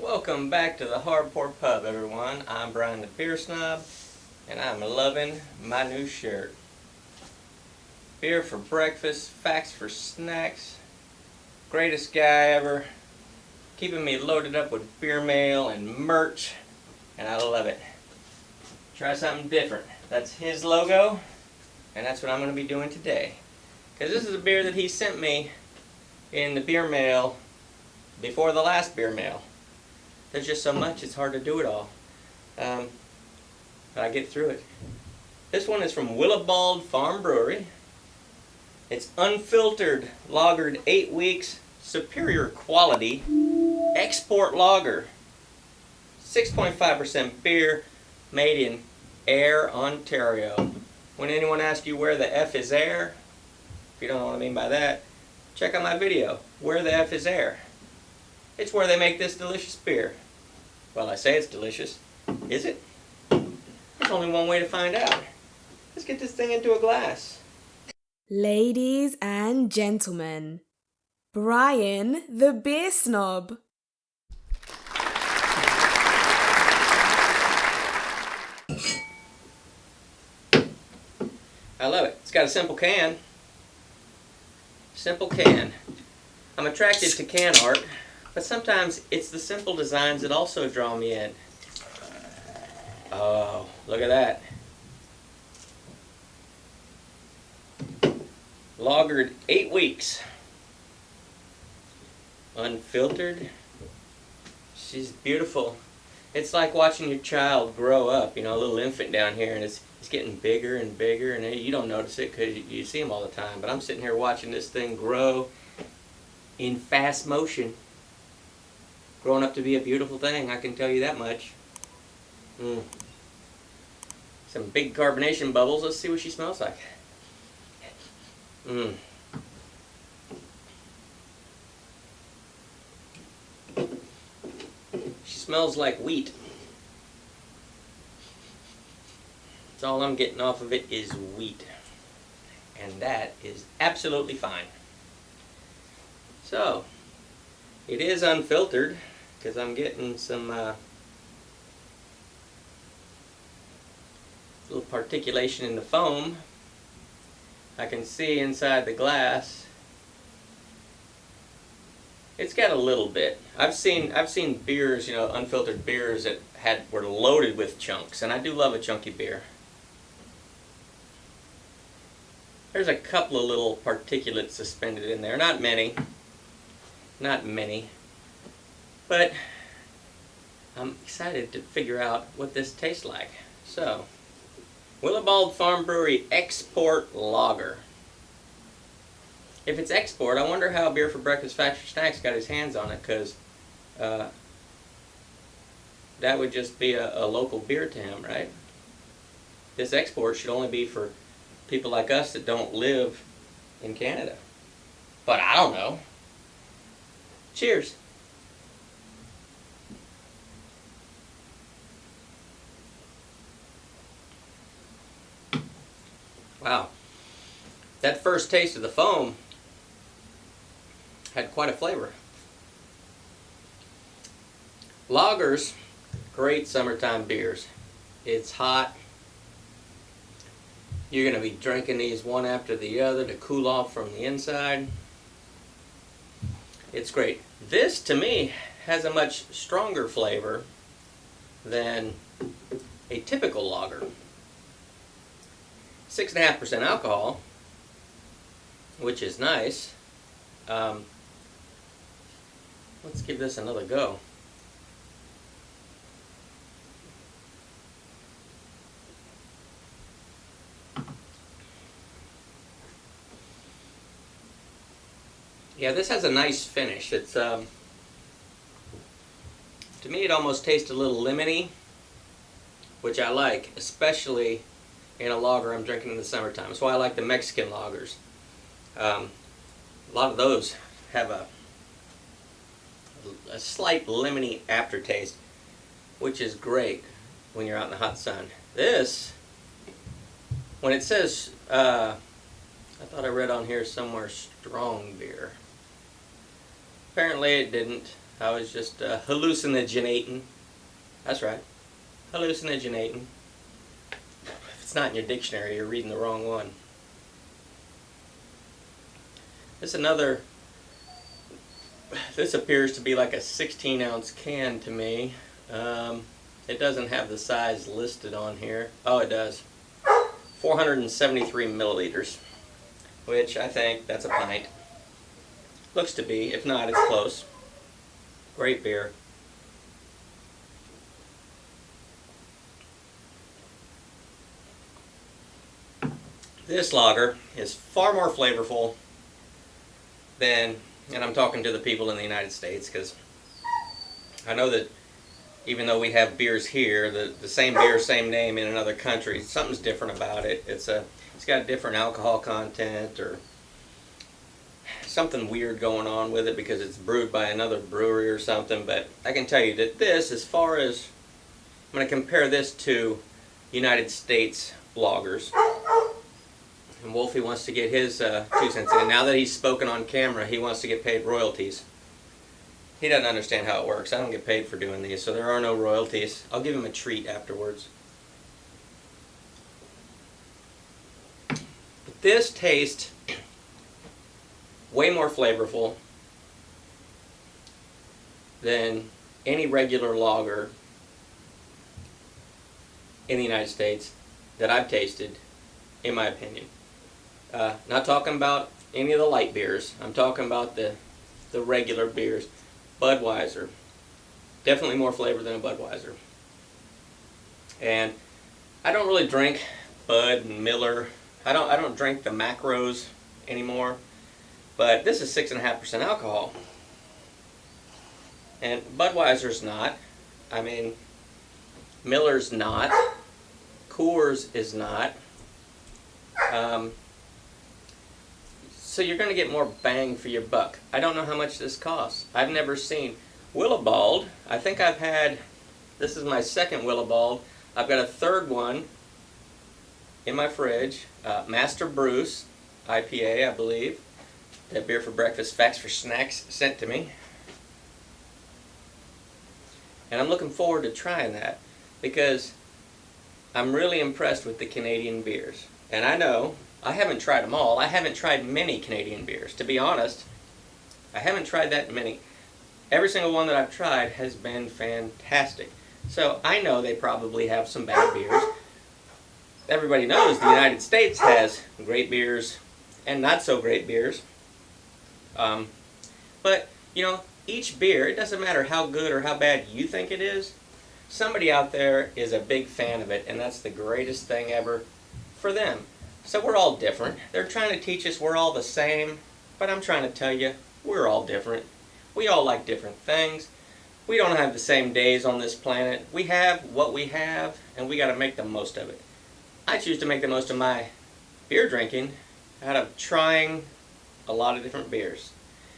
Welcome back to the Hardcore Pub, everyone. I'm Brian the Beer Snob, and I'm loving my new shirt. Beer for breakfast, facts for snacks. Greatest guy ever. Keeping me loaded up with beer mail and merch, and I love it. Try something different. That's his logo, and that's what I'm going to be doing today. Because this is a beer that he sent me in the beer mail before the last beer mail. There's just so much, it's hard to do it all. But I get through it. This one is from Willibald Farm Brewery. It's unfiltered, lagered 8 weeks, superior quality, export lager. 6.5% beer, made in Ayr, Ontario. When anyone asks you where the F is Ayr, if you don't know what I mean by that, check out my video, Where the F is Ayr. It's where they make this delicious beer. Well, I say it's delicious. Is it? There's only one way to find out. Let's get this thing into a glass. Ladies and gentlemen, Brian the Beer Snob. I love it. It's got a simple can. Simple can. I'm attracted to can art, but sometimes it's the simple designs that also draw me in. Oh, look at that. Lagered 8 weeks. Unfiltered. She's beautiful. It's like watching your child grow up, you know, a little infant down here, and it's getting bigger and bigger, and you don't notice it because you see them all the time. But I'm sitting here watching this thing grow in fast motion. Growing up to be a beautiful thing, I can tell you that much. Some big carbonation bubbles. Let's see what she smells like. She smells like wheat. That's all I'm getting off of it is wheat. And that is absolutely fine. So, it is unfiltered because I'm getting some little particulation in the foam. I can see inside the glass. It's got a little bit. I've seen beers, you know, unfiltered beers that were loaded with chunks, and I do love a chunky beer. There's a couple of little particulates suspended in there. Not many. Not many. But I'm excited to figure out what this tastes like. So, Willibald Farm Brewery Export Lager. If it's export, I wonder how Beer for Breakfast FactsForSnacks got his hands on it, because that would just be a local beer to him, right? This export should only be for people like us that don't live in Canada. But I don't know. Cheers. Wow. That first taste of the foam had quite a flavor. Lagers, great summertime beers. It's hot. You're going to be drinking these one after the other to cool off from the inside. It's great. This, to me, has a much stronger flavor than a typical lager. 6.5% alcohol, which is nice. Let's give this another go. Yeah, this has a nice finish. It's to me it almost tastes a little lemony, which I like, especially in a lager I'm drinking in the summertime. That's why I like the Mexican lagers. A lot of those have a slight lemony aftertaste, which is great when you're out in the hot sun. This, when it says, I thought I read on here somewhere strong beer. Apparently it didn't. I was just hallucinating. That's right, hallucinating. If it's not in your dictionary, you're reading the wrong one. This appears to be like a 16-ounce can to me. It doesn't have the size listed on here. Oh, it does. 473 milliliters, which I think that's a pint. Looks to be. If not, it's close. Great beer. This lager is far more flavorful than, and I'm talking to the people in the United States, because I know that even though we have beers here, the same beer, same name in another country, something's different about it. It's got a different alcohol content or something weird going on with it because it's brewed by another brewery or something. But I can tell you that this, as far as, I'm going to compare this to United States lagers. And Wolfie wants to get his 2 cents in. Now that he's spoken on camera, he wants to get paid royalties. He doesn't understand how it works. I don't get paid for doing these, so there are no royalties. I'll give him a treat afterwards. But this tastes way more flavorful than any regular lager in the United States that I've tasted, in my opinion. Not talking about any of the light beers. I'm talking about the regular beers. Budweiser. Definitely more flavor than a Budweiser. And I don't really drink Bud and Miller. I don't drink the macros anymore. But this is 6.5% alcohol. And Budweiser's not. I mean, Miller's not. Coors is not. So you're going to get more bang for your buck. I don't know how much this costs. I've never seen Willibald. I think I've had, this is my second Willibald. I've got a third one in my fridge. Master Bruce IPA, I believe. That BeerForBreakfast FactsForSnacks sent to me. And I'm looking forward to trying that because I'm really impressed with the Canadian beers. And I know I haven't tried them all. I haven't tried many Canadian beers. To be honest, I haven't tried that many. Every single one that I've tried has been fantastic. So I know they probably have some bad beers. Everybody knows the United States has great beers and not so great beers. But, you know, each beer, it doesn't matter how good or how bad you think it is, somebody out there is a big fan of it, and that's the greatest thing ever for them. So we're all different. They're trying to teach us we're all the same, but I'm trying to tell you, we're all different. We all like different things. We don't have the same days on this planet. We have what we have, and we got to make the most of it. I choose to make the most of my beer drinking out of trying a lot of different beers.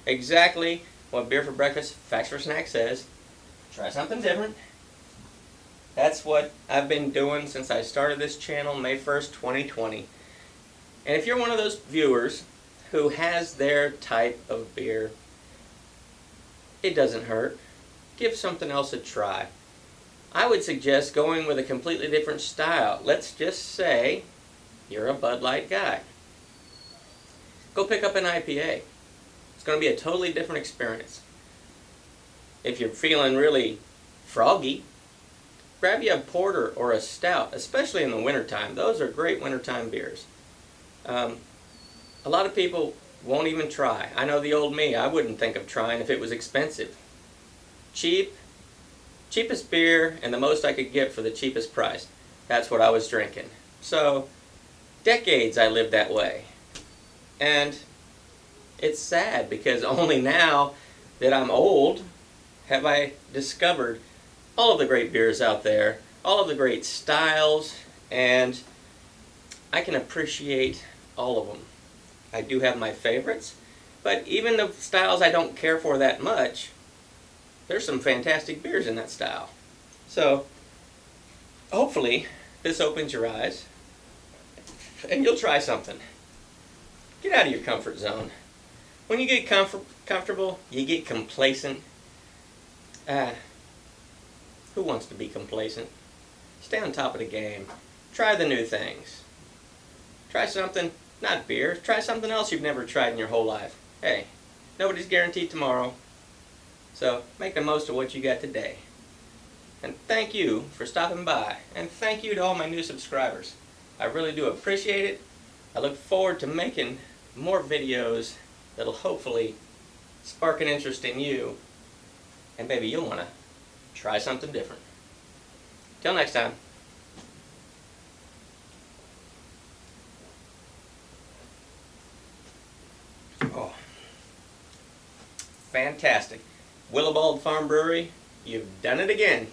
Exactly what BeerForBreakfast FactsForSnacks says. Try something different. That's what I've been doing since I started this channel May 1st, 2020. And if you're one of those viewers who has their type of beer, it doesn't hurt. Give something else a try. I would suggest going with a completely different style. Let's just say you're a Bud Light guy. Go pick up an IPA. It's going to be a totally different experience. If you're feeling really froggy, grab you a porter or a stout, especially in the wintertime. Those are great wintertime beers. A lot of people won't even try. I know the old me, I wouldn't think of trying if it was expensive. Cheapest beer and the most I could get for the cheapest price. That's what I was drinking. So, decades I lived that way. And it's sad because only now that I'm old have I discovered all of the great beers out there, all of the great styles, and I can appreciate all of them. I do have my favorites, but even the styles I don't care for that much, there's some fantastic beers in that style. So, hopefully, this opens your eyes, and you'll try something. Get out of your comfort zone. When you get comfortable, you get complacent, Who wants to be complacent? Stay on top of the game. Try the new things. Try something, not beer, try something else you've never tried in your whole life. Hey, nobody's guaranteed tomorrow. So make the most of what you got today. And thank you for stopping by. And thank you to all my new subscribers. I really do appreciate it. I look forward to making more videos that'll hopefully spark an interest in you. And maybe you'll want to try something different. Till next time. Oh, fantastic. Willibald Farm Brewery, you've done it again.